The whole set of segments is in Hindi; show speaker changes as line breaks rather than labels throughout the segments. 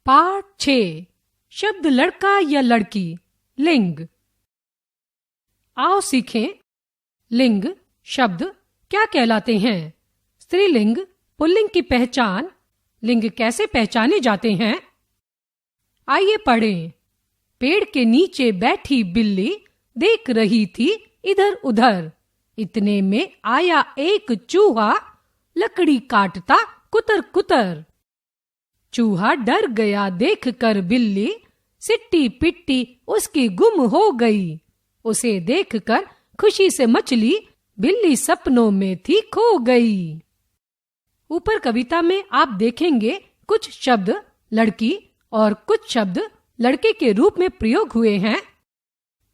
पाठ 6 शब्द लड़का या लड़की लिंग। आओ सीखें लिंग शब्द क्या कहलाते हैं, स्त्रीलिंग पुल्लिंग की पहचान, लिंग कैसे पहचाने जाते हैं। आइए पढ़ें। पेड़ के नीचे बैठी बिल्ली देख रही थी इधर उधर। इतने में आया एक चूहा, लकड़ी काटता कुतर कुतर। चूहा डर गया देखकर बिल्ली, सिट्टी पिट्टी उसकी गुम हो गई। उसे देखकर खुशी से मचली, बिल्ली सपनों में थी खो गई। ऊपर कविता में आप देखेंगे कुछ शब्द लड़की और कुछ शब्द लड़के के रूप में प्रयोग हुए हैं।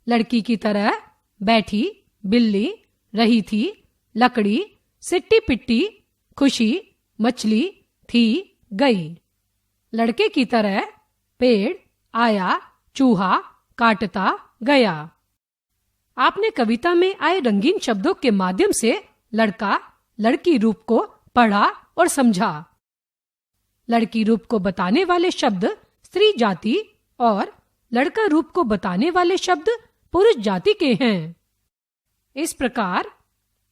लड़की की तरह बैठी, बिल्ली, रही थी, लकड़ी, सिट्टी पिट्टी, खुशी, मछली, थी, गई। लड़के की तरह पेड़, आया, चूहा, काटता, गया। आपने कविता में आए रंगीन शब्दों के माध्यम से लड़का लड़की रूप को पढ़ा और समझा। लड़की रूप को बताने वाले शब्द स्त्री जाति और लड़का रूप को बताने वाले शब्द पुरुष जाति के हैं। इस प्रकार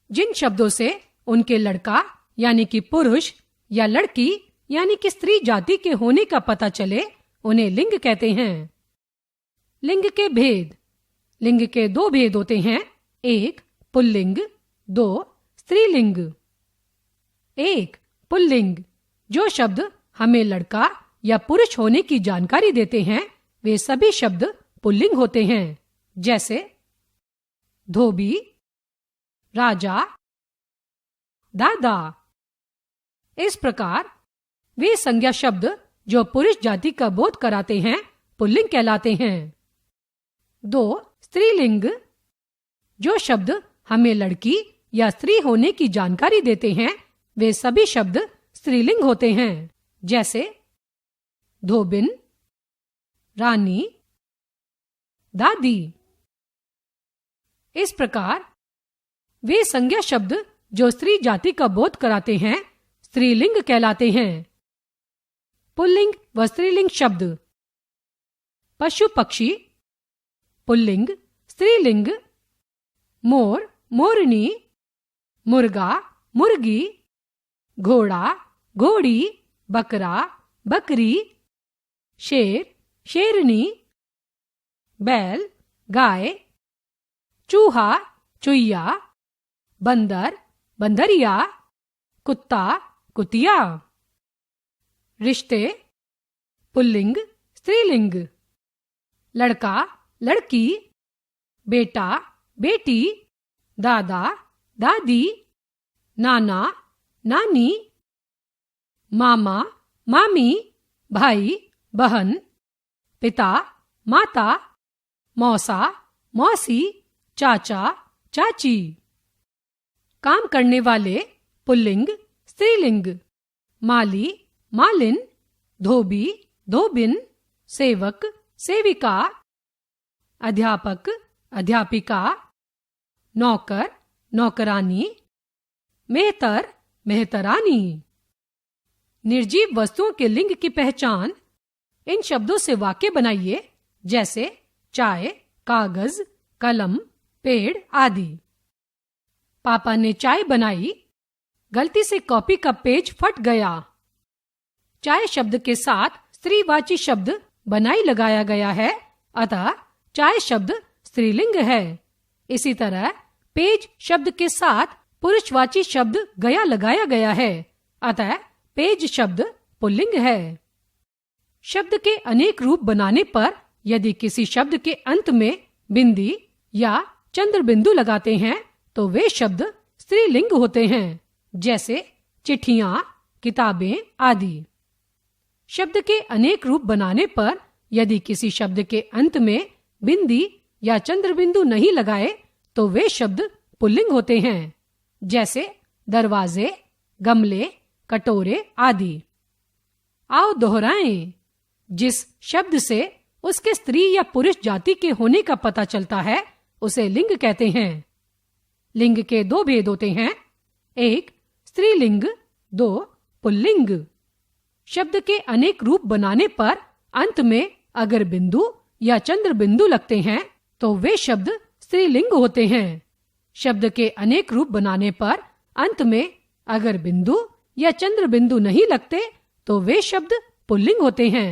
जिन शब्दों से उनके लड़का यानी कि पुरुष या लड़की यानी कि स्त्री जाति के होने का पता चले, उन्हें लिंग कहते हैं। लिंग के भेद। लिंग के दो भेद होते हैं, एक पुल्लिंग, दो स्त्रीलिंग। एक पुल्लिंग, जो शब्द हमें लड़का या पुरुष होने की जानकारी देते हैं, वे सभी शब्द पुल्लिंग होते हैं। जैसे धोबी, राजा, दादा। इस प्रकार वे संज्ञा शब्द जो पुरुष जाति का बोध कराते हैं पुल्लिंग कहलाते हैं। दो स्त्रीलिंग, जो शब्द हमें लड़की या स्त्री होने की जानकारी देते हैं, वे सभी शब्द स्त्रीलिंग होते हैं। जैसे धोबिन, रानी, दादी। इस प्रकार वे संज्ञा शब्द जो स्त्री जाति का बोध कराते हैं स्त्रीलिंग कहलाते हैं। पुल्लिंग व स्त्रीलिंग शब्द। पशु पक्षी पुल्लिंग, स्त्रीलिंग। मोर, मोरनी, मुर्गा, मुर्गी, घोड़ा, घोड़ी, बकरा, बकरी, शेर, शेरनी, बैल, गाय, चूहा, चुईया, बंदर, बंदरिया, कुत्ता, कुतिया। रिश्ते पुल्लिंग, स्त्रीलिंग। लड़का, लड़की, बेटा, बेटी, दादा, दादी, नाना, नानी, मामा, मामी, भाई, बहन, पिता, माता, मौसा, मौसी, चाचा, चाची। काम करने वाले पुल्लिंग, स्त्रीलिंग। माली, मालिन, धोबी, धोबिन, सेवक, सेविका, अध्यापक, अध्यापिका, नौकर, नौकरानी, मेहतर, मेहतरानी। निर्जीव वस्तुओं के लिंग की पहचान। इन शब्दों से वाक्य बनाइए, जैसे चाय, कागज, कलम, पेड़ आदि। पापा ने चाय बनाई, गलती से कॉपी का पेज फट गया। चाय शब्द के साथ स्त्रीवाची शब्द बनाई लगाया गया है, अतः चाय शब्द स्त्रीलिंग है। इसी तरह पेज शब्द के साथ पुरुषवाची शब्द गया लगाया गया है, अतः पेज शब्द पुल्लिंग है। शब्द के अनेक रूप बनाने पर यदि किसी शब्द के अंत में बिंदी या चंद्र बिंदु लगाते हैं तो वे शब्द स्त्रीलिंग होते हैं। जैसे चिट्ठियां, किताबें आदि। शब्द के अनेक रूप बनाने पर यदि किसी शब्द के अंत में बिंदी या चंद्र बिंदु नहीं लगाए तो वे शब्द पुल्लिंग होते हैं। जैसे दरवाजे, गमले, कटोरे आदि। आओ दोहराएं। जिस शब्द से उसके स्त्री या पुरुष जाति के होने का पता चलता है उसे लिंग कहते हैं। लिंग के दो भेद होते हैं, एक स्त्रीलिंग, दो पुल्लिंग। शब्द के अनेक रूप बनाने पर अंत में अगर बिंदु या चंद्र बिंदु लगते हैं तो वे शब्द स्त्रीलिंग होते हैं। शब्द के अनेक रूप बनाने पर अंत में अगर बिंदु या चंद्र बिंदु नहीं लगते तो वे शब्द पुल्लिंग होते हैं।